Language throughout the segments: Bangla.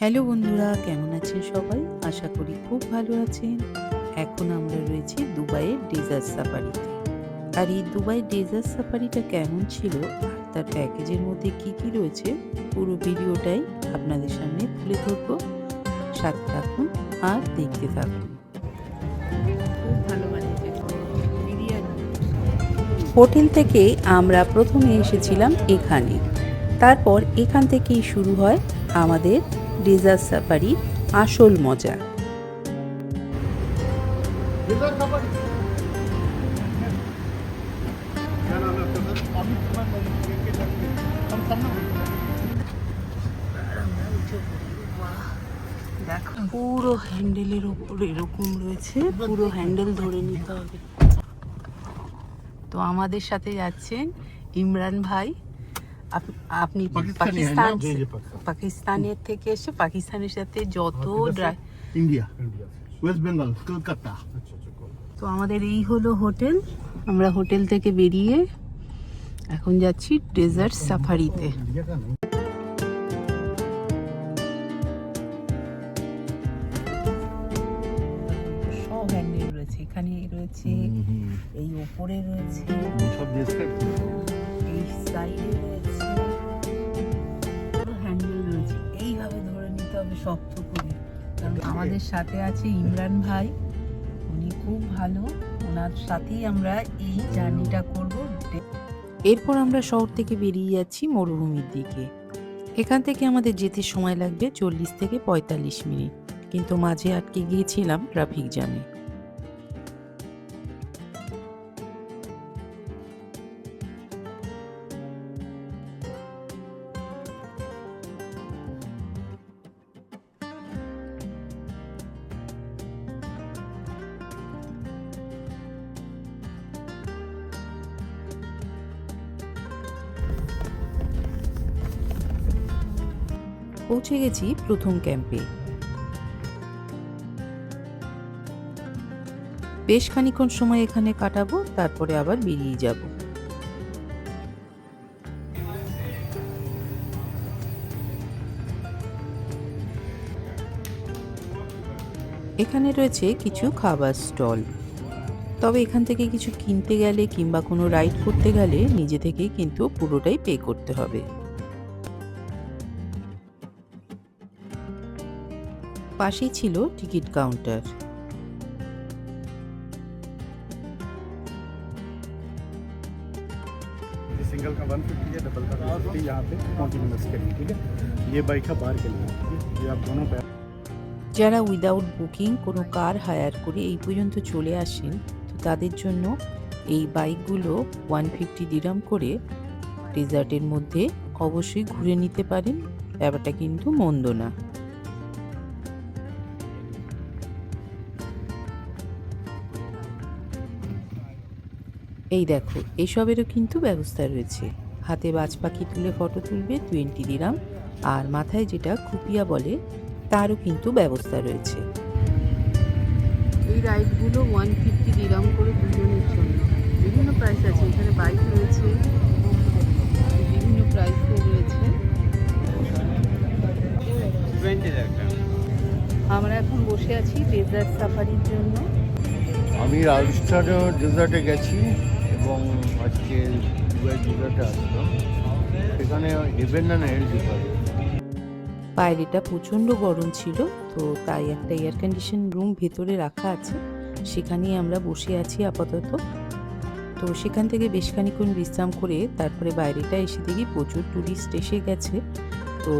হ্যালো বন্ধুরা, কেমন আছেন সবাই? আশা করি খুব ভালো আছেন। এখন আমরা রয়েছি দুবাইয়ের ডেজার্ট সাফারিতে। আর এই দুবাই ডেজার্ট সাফারিটা কেমন ছিল আর তার প্যাকেজের মধ্যে কি কি রয়েছে, পুরো ভিডিওটাই আপনাদের সামনে তুলে ধরবো। সাথে থাকুন আর দেখতে থাকুন। খুব ভালো বানিয়েছে বিরিয়ানি। হোটেল থেকে আমরা প্রথমে এসেছিলাম এখানে, তারপর এখান থেকেই শুরু হয় আমাদের ডেজার্ট সাফারির আসল মজা। দেখো পুরো হ্যান্ডেলের ওপর এরকম রয়েছে, পুরো হ্যান্ডেল ধরে নিতে হবে। তো আমাদের সাথে যাচ্ছেন ইমরান ভাই। আপনি পাকিস্তানের থেকে এসে পাকিস্তানের সাথে যত ইন্ডিয়া, ওয়েস্ট বেঙ্গল, কলকাতা। তো আমাদের এই হলো হোটেল। আমরা হোটেল থেকে বেরিয়ে এখন যাচ্ছি ডেজার্ট সাফারিতে। সব হ্যান্ডেল রয়েছে, এখানে রয়েছে, এই ওপরে রয়েছে, এই সাইডে রয়েছে, হ্যান্ডেল রয়েছে। এইভাবে ধরে নিতে হবে শক্ত করে। কারণ আমাদের সাথে আছে ইমরান ভাই, উনি খুব ভালো, ওনার সাথেই আমরা এই জার্নিটা করব। এরপর আমরা শহর থেকে বেরিয়ে যাচ্ছি মরুভূমির দিকে। এখান থেকে আমাদের যেতে সময় লাগবে 40 থেকে 45 মিনিট, কিন্তু মাঝে আটকে গিয়েছিলাম ট্রাফিক জ্যামে। পৌঁছে গেছি প্রথম ক্যাম্পে। বেশ খানিকক্ষণ সময় এখানে কাটাবো, তারপরে আবার বেরিয়ে যাব। এখানে রয়েছে কিছু খাবার স্টল, তবে এখান থেকে কিছু কিনতে গেলে কিংবা কোনো রাইড করতে গেলে নিজে থেকেই কিন্তু পুরোটাই পে করতে হবে। পাশেই ছিল টিকিট কাউন্টার। सिंगल का 150 है, डबल का 150 यहाँ पे 20 मिनट्स के लिए। ठीक है, ये बाइक है बाहर के लिए, ठीक है, ये आप दोनों पे। যারা উইদাউট বুকিং কোনো কার হায়ার করে এই পর্যন্ত চলে আসেন, তো তাদের জন্য এই বাইকগুলো 150 দিরহাম করে ডেজার্টের মধ্যে অবশ্যই ঘুরে নিতে পারেন। ব্যাপারটা কিন্তু মন্দ না। এই দেখো, এসবেরও কিন্তু ব্যবস্থা রয়েছে। হাতে বাজ পাখি তুলে ফটো তুলবে 20 দিরহাম, আর মাথায় যেটা খুপিয়া বলে তারও কিন্তু ব্যবস্থা রয়েছে। এই রাইডগুলো 150 দিরহাম করে দুজনের জন্য। বিভিন্ন প্রাইস আছে, এখানে বাইক রয়েছে, বিভিন্ন প্রাইস রয়েছে। আমরা এখন বসে আছি ডেজার্ট সাফারির জন্য। আমি রাজস্থান ডেজার্টে গেছি এবং আজকে দুবাই ডেজার্টে আসলাম। এখানে হেভেন না হেল ডিপার্ট। বাইরেটা প্রচণ্ড গরম ছিল, তো তাই একটা এয়ার কন্ডিশন রুম ভেতরে রাখা আছে, সেখানেই আমরা বসে আছি আপাতত। তো সেখান থেকে বেশ খানিক্ষণ বিশ্রাম করে তারপরে বাইরেটা এসে দেখি প্রচুর টুরিস্ট এসে গেছে। তো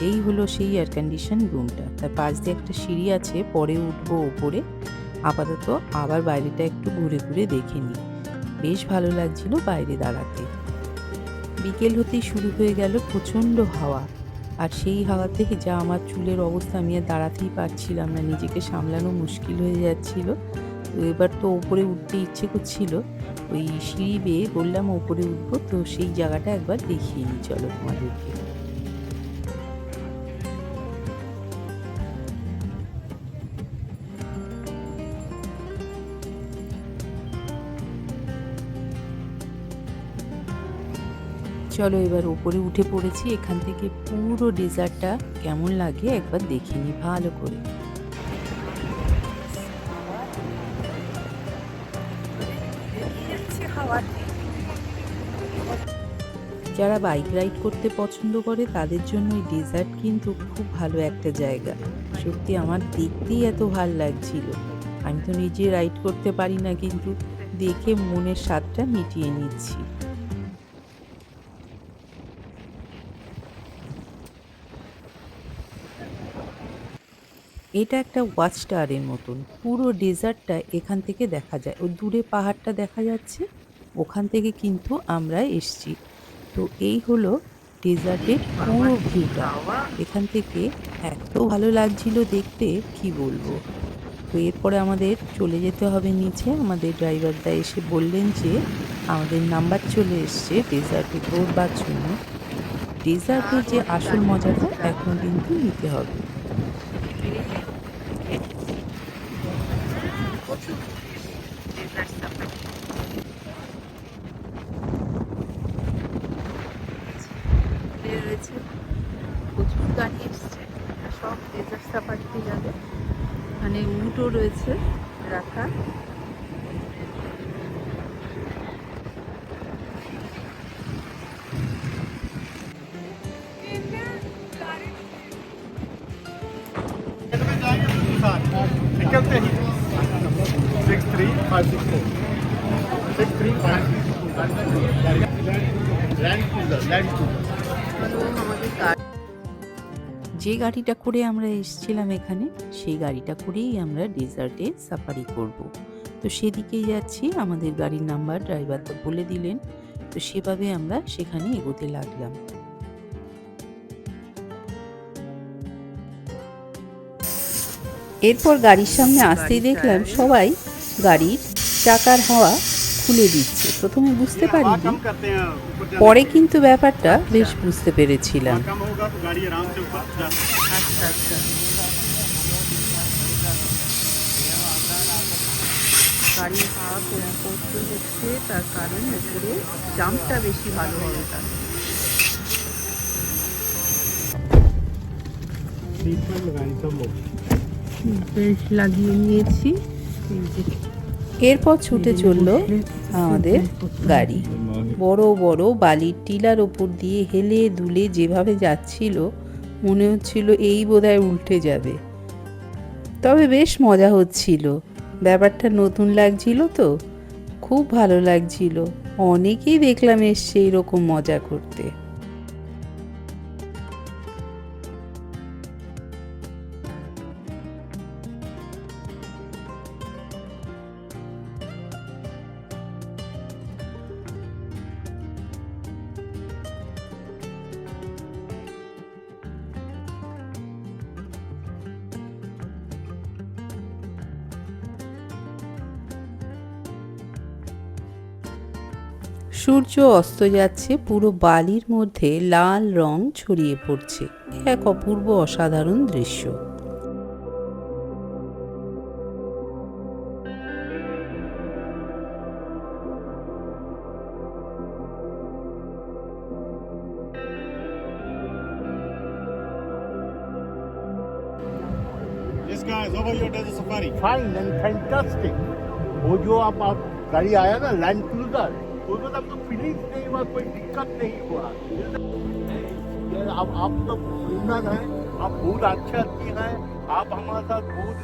এই হলো সেই এয়ার কন্ডিশন রুমটা। তার পাশ দিয়ে একটা সিঁড়ি আছে, পরে উঠবো ওপরে। আপাতত আবার বাইরেটা একটু ঘুরে ঘুরে দেখে নিই। বেশ ভালো লাগছিল বাইরে দাঁড়াতে। বিকেল হতেই শুরু হয়ে গেল প্রচণ্ড হাওয়া, আর সেই হাওয়া থেকে যা আমার চুলের অবস্থা, আমি আর দাঁড়াতেই পারছিলাম না, নিজেকে সামলানো মুশকিল হয়ে যাচ্ছিল। তো এবার তো ওপরে উঠতে ইচ্ছে করছিল, ওই সিঁড়ি বেয়ে বললাম ওপরে উঠবো, তো সেই জায়গাটা একবার দেখিয়ে নিই চলো তোমাদেরকে। চলো এবার ওপরে উঠে পড়েছি, এখান থেকে পুরো ডেজার্টটা কেমন লাগে একবার দেখে নি ভালো করে। যারা বাইক রাইড করতে পছন্দ করে তাদের জন্য এই ডেজার্ট কিন্তু খুব ভালো একটা জায়গা। সত্যি আমার দেখতেই এত ভাল লাগছিল। আমি তো নিজে রাইড করতে পারি না, কিন্তু দেখে মনের স্বাদটা মিটিয়ে নিচ্ছি। এটা একটা ওয়াচ টাওয়ারের মতন, পুরো ডেজার্টটা এখান থেকে দেখা যায়। ওই দূরে পাহাড়টা দেখা যাচ্ছে, ওখান থেকে কিন্তু আমরা এসছি। তো এই হলো ডেজার্টের পুরো ভিউটা। এখান থেকে এত ভালো লাগছিল দেখতে, কি বলবো। তো এরপরে আমাদের চলে যেতে হবে নিচে। আমাদের ড্রাইভারদা এসে বললেন যে আমাদের নাম্বার চলে এসছে ডেজার্টে ঘোরবার জন্য। ডেজার্টের যে আসল মজাটা এখন কিন্তু নিতে হবে। রয়েছে প্রচুর গাড়ি এসছে, সব ডেজার্ট সাফারিতে যাবে। মানে উটও রয়েছে রাখা। निकलते ही 63564 যে গাড়িটা করে আমরা এসেছিলাম এখানে, সেই গাড়িটা করেই আমরা ডেজার্টে সাফারি করব। তো সেদিকেই যাচ্ছি, আমাদের গাড়ির নাম্বার ড্রাইভার তো বলে দিলেন। তো সেভাবে আমরা সেখানে এগোতে লাগলাম। এরপর গাড়ির সামনে আসতেই দেখলাম সবাই গাড়ির চাকার হাওয়া খুলে দিচ্ছে। প্রথমে বুঝতে পারিনি, পরে কিন্তু ব্যাপারটা বেশ বুঝতে পেরেছিলাম। আচ্ছা আচ্ছা, গাড়ির হাওয়া কম করতে হচ্ছে, তার কারণ উপরে জাম্পটা বেশি ভালো হবে তার। বেশ লাগিয়ে নিয়েছি। এরপর ছুটে চলল আমাদের গাড়ি। বড় বড় বালির টিলার ওপর দিয়ে হেলে দুলে যেভাবে যাচ্ছিল, মনে হচ্ছিল এই বোধহয় উল্টে যাবে। তবে বেশ মজা হচ্ছিল, ব্যাপারটা নতুন লাগছিল, তো খুব ভালো লাগছিল। অনেকেই দেখলাম এসছে এরকম মজা করতে। সূর্য অস্ত যাচ্ছে, পুরো বালির মধ্যে লাল রং ছড়িয়ে পড়ছে। এক অপূর্ব অসাধারণ দৃশ্য। Yes guys, over your desert safari. Fine and fantastic. वो जो आप गाड़ी आया ना लैंड क्रूजर, उसमें तब तो फीलिंग्स नहीं हुआ, कोई दिक्कत नहीं हुआ। अब आप तो हुनर है, आप बहुत अच्छे आदमी हैं, आप हमारे साथ बहुत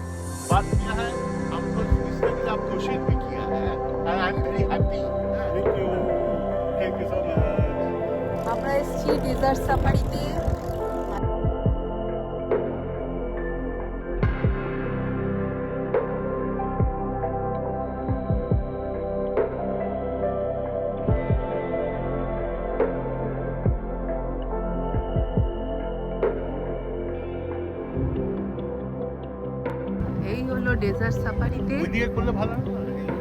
बात किया है, आपको इस तरह से आप कोशिश भी किया है, and I am very happy. Thank you so much. আমরা এসেছি ডেজার্ট সাফারিতে। এই হলো ডেজার্ট সাফারিতে। ওইদিকে করলে ভালো না,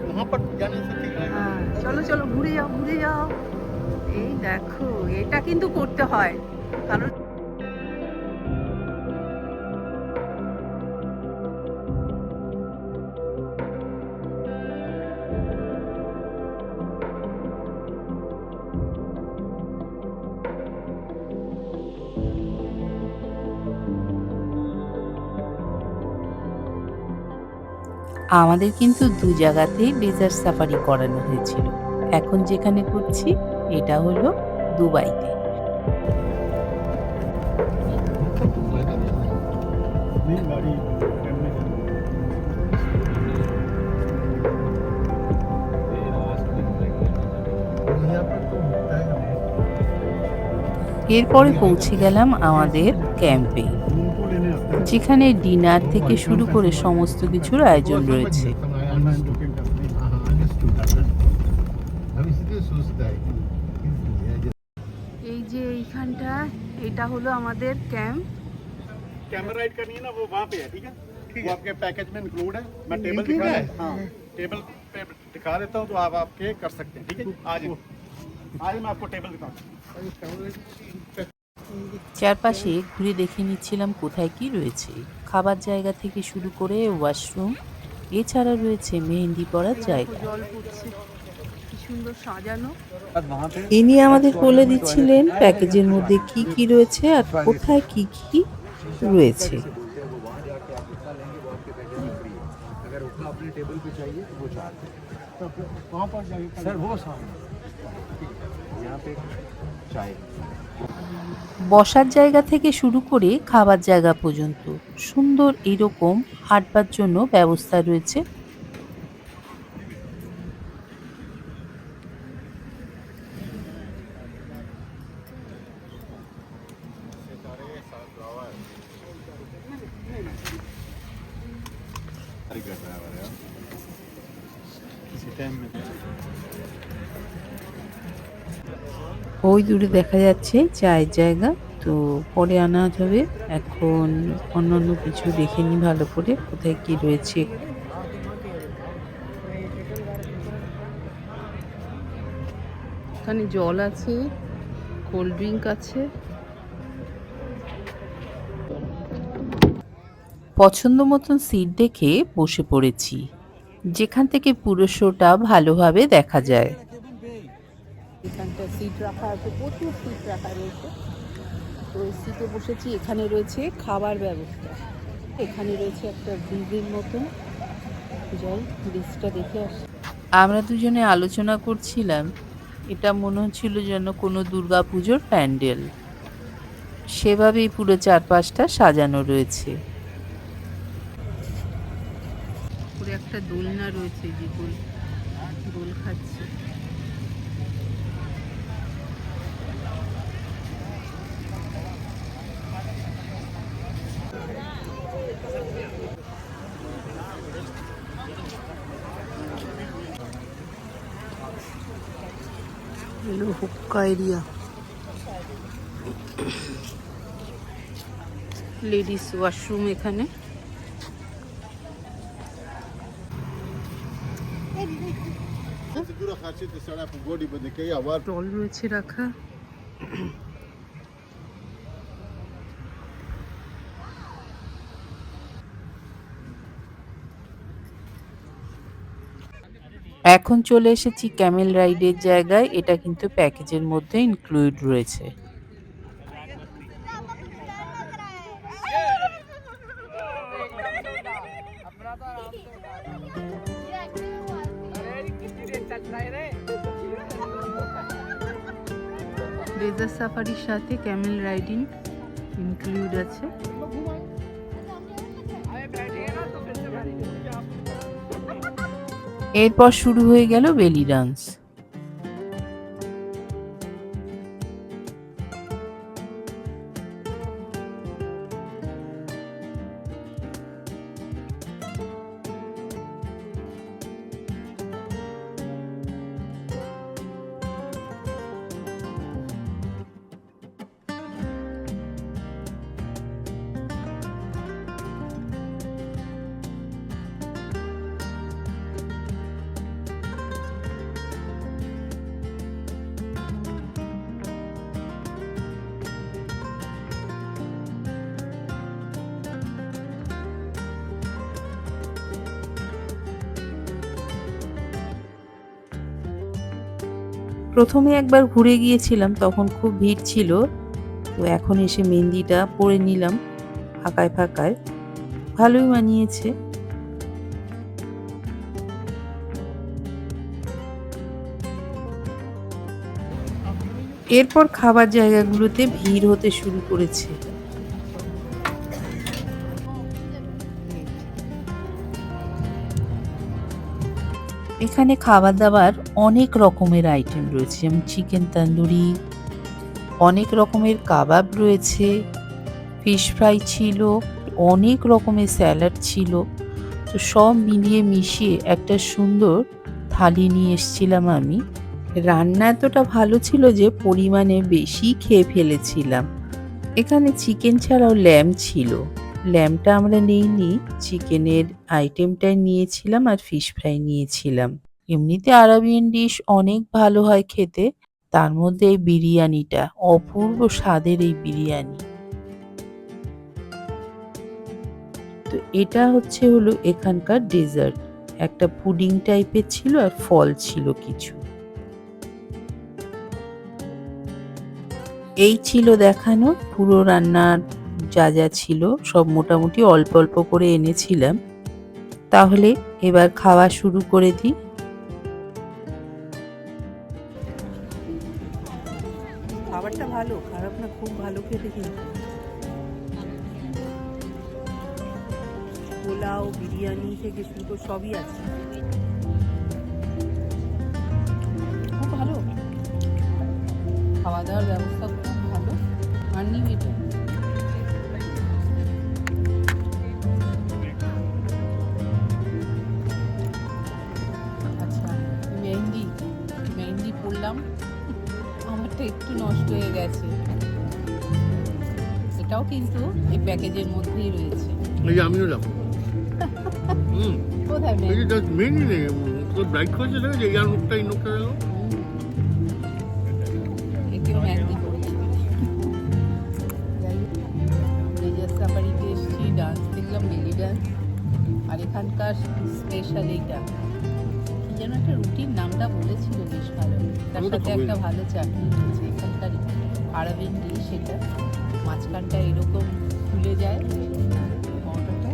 वहाँ पर जाने से ठीक है। হ্যাঁ, চলো চলো ঘুরে যাও ঘুরে যাও। এই দেখো, এটা কিন্তু করতে হয়, কারণ আমাদের কিন্তু দু জায়গাতেই ডেজার্ট সাফারি করানো হয়েছিল। এখন যেখানে করছি এটা হলো দুবাইতে। नहीं गाड़ी कैमरे এরপরে পৌঁছে গেলাম আমাদের ক্যাম্পে, उनको लेने आता है যেখানে ডিনার থেকে শুরু করে সমস্ত কিছুর আয়োজন রয়েছে। ऑनलाइन बुकिंग करते हैं अभी सीधे सोचता है এই যে এইখানটা, এটা হলো আমাদের ক্যাম্প। कैमरा राइड करनी है ना, वो वहाँ पे है, ठीक है वो आपके पैकेज में इंक्लूड है। मैं टेबल Include दिखा है? हाँ टेबल पे दिखा देता हूँ, तो आप आपके कर सकते हैं, ठीक है आज आज मैं आपको टेबल दिखाऊँ। চারপাশে ঘুরে দেখে নিচ্ছিলাম কোথায় কি রয়েছে। খাবার জায়গা থেকে শুরু করে ওয়াশরুম, এছাড়া রয়েছে মেহেন্দি পরার জায়গা। কি সুন্দর সাজানো। ইনি আমাদের বলে দিচ্ছিলেন প্যাকেজের মধ্যে কি কি রয়েছে আর কোথায় কি কি রয়েছে। वहाँ पर जाइए सर, वो বসার জায়গা থেকে শুরু করে খাবার জায়গা পর্যন্ত সুন্দর এরকম হাঁটবার জন্য ব্যবস্থা রয়েছে। ওই দূরে দেখা যাচ্ছে চায়ের জায়গা, তো পরে আনা যাবে। এখন অন্যান্য কিছু দেখে নি ভালো করে কোথায় কি রয়েছে। এখানে জল আছে, কোল্ড ড্রিঙ্ক আছে। পছন্দ মতন সিট দেখে বসে পড়েছি, যেখান থেকে পুরো শোটা ভালোভাবে দেখা যায়। এখানটা সিট রাখা আছে, প্রচুর সিট রাখা রয়েছে। তো ওই সিটে বসেছি। এখানে রয়েছে খাবার ব্যবস্থা, এখানে রয়েছে একটা ব্রিজের মতন। যাই ব্রিজটা দেখে আসি। আমরা দুজনে আলোচনা করছিলাম, এটা মনে হচ্ছিল যেন কোনো দুর্গা পুজোর প্যান্ডেল, সেভাবেই পুরো চারপাশটা সাজানো রয়েছে। পুরো একটা দোলনা রয়েছে, যে দোল খাচ্ছে। হুক্কা এরিয়া, লেডিস ওয়াশরুম এখানে। টল রয়েছে রাখা। এখন চলে এসেছি ক্যামেল রাইডের জায়গায়। এটা কিন্তু প্যাকেজের মধ্যে ইনক্লুড রয়েছে। ডেজার্ট সাফারির সাথে ক্যামেল রাইডিং ইনক্লুড আছে। এরপর শুরু হয়ে গেল বেলি ডান্স। প্রথমে একবার ঘুরে গিয়েছিলাম, তখন খুব ভিড় ছিল। তো এখন এসে মেহেন্দিটা পরে নিলাম ফাঁকায় ফাঁকায়, ভালোই মানিয়েছে। এরপর খাবার জায়গাগুলোতে ভিড় হতে শুরু করেছে। এখানে খাবার দাবার অনেক রকমের আইটেম রয়েছে, যেমন চিকেন তন্দুরি, অনেক রকমের কাবাব রয়েছে, ফিশ ফ্রাই ছিল, অনেক রকমের স্যালাড ছিল। তো সব মিলিয়ে মিশিয়ে একটা সুন্দর থালি নিয়ে এসেছিলাম আমি। রান্না এতটা ভালো ছিল যে পরিমাণে বেশি খেয়ে ফেলেছিলাম। এখানে চিকেন ছাড়াও ল্যাম্ব ছিল। ল্যাম্বটা আমরা নিইনি, চিকেনের আইটেমটাই নিয়েছিলাম আর ফিশ ফ্রাই নিয়েছিলাম। এমনিতে আরাবিয়ান ডিশ অনেক ভালো হয় খেতে, তার মধ্যে এই বিরিয়ানিটা অপূর্ব স্বাদের। এই বিরিয়ানি তো এটা হলো এখানকার ডেজার্ট, একটা পুডিং টাইপের ছিল আর ফল ছিল কিছু। এই ছিল দেখানো পুরো রান্নার যা যা ছিল, সব মোটামুটি অল্প অল্প করে এনেছিলাম। তাহলে এবার খাওয়া শুরু করে দিই। খাবারটা ভালো, খারাপ না, খুব ভালো খেতে। কিন্তু পোলাও, বিরিয়ানি থেকে শুরু করে সবই আছে, খুব ভালো খাওয়া দাওয়ার ব্যবস্থা, খুব ভালো, আনলিমিটেড। আচ্ছা, মেহেন্দি পড়লাম, আমারটা একটু নষ্ট হয়ে গেছে। এটাও কিন্তু এই প্যাকেজের মধ্যেই রয়েছে। এই যে আমিও যাবো। কোথায় এই যে জাস্ট মেনই নেই, তোর ব্রাইট করেছে না যে ইয়ার মুখটা এই নোকটা গেল। একেও মেহেন্দি পড়েছে। লেজার সাফারিতে এসেছি, ডান্স দেখলাম, বেলি ডান্স। আর এখানকার স্পেশাল এইটা কি যেন একটা রুটির নামটা বলেছিল, বেশ ভালো। তার সাথে একটা ভালো চাটনি রয়েছে, এখানকার আরাবিয়ান ডিশ। সেটা মাঝখানটা এরকম খুলে যায়, মটরটা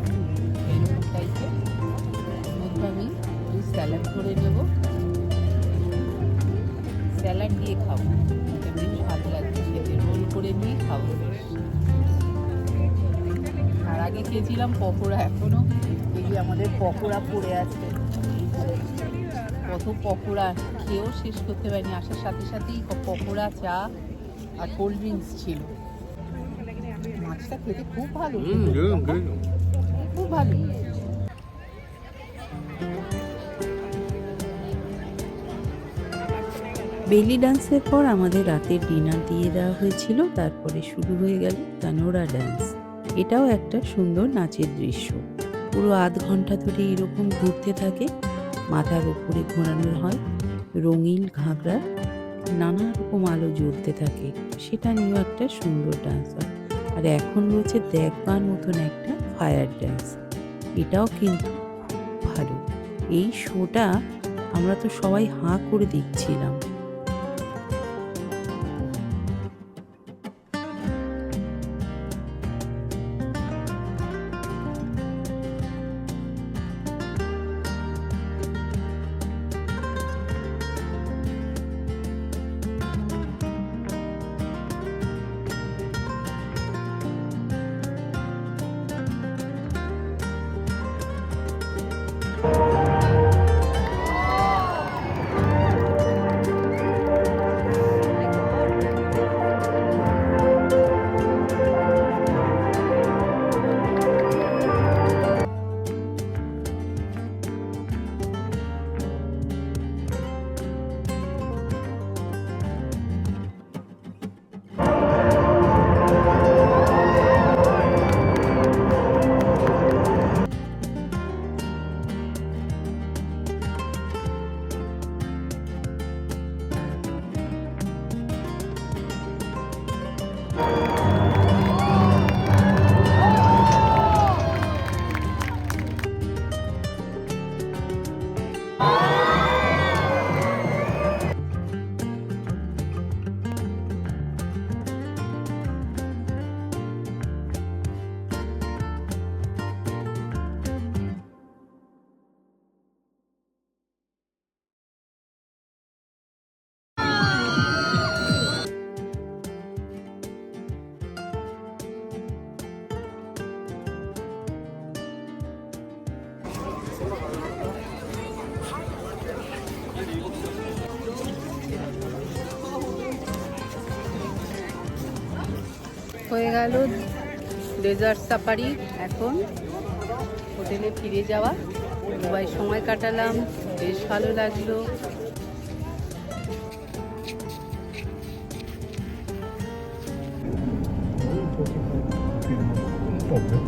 এরকম টাইপের। মধ্যে আমি স্যালাড করে নেব, স্যালাড দিয়ে খাবো, এটা বেশ ভালো লাগছে খেতে। রোল করে নিয়ে খাবো। আর আগে খেয়েছিলাম পকোড়া, এখনো এই যে আমাদের পকোড়া পড়ে আছে। কত পকোড়া খেয়েও শেষ করতে পারিনি। আসার সাথে সাথেই পকোড়া, চা আর কোল্ড ড্রিঙ্কস ছিল। মাছটা খেতে খুব ভালো, খুব ভালো। বেলি ডান্সের পর আমাদের রাতের ডিনার দিয়ে দেওয়া হয়েছিল। তারপরে শুরু হয়ে গেল তানোরা ডান্স। এটাও একটা সুন্দর নাচের দৃশ্য। পুরো আধ ঘন্টা ধরে এরকম ঘুরতে থাকে, মাথার উপরে ঘোরানো হয়, রঙিন ঘাগরা, নানা রকম আলো জ্বলতে থাকে। সেটা নিয়েও একটা সুন্দর ডান্স হয়। আর এখন রয়েছে দেখবার মতন একটা ফায়ার ডান্স, এটাও কিন্তু খুব ভালো। এই শোটা আমরা তো সবাই হাঁ করে দেখছিলাম। হয়ে গেল ডেজার্ট সাফারি। এখন হোটেলে ফিরে যাওয়া। দুবাই সময় কাটালাম, বেশ ভালো লাগলো। Problem.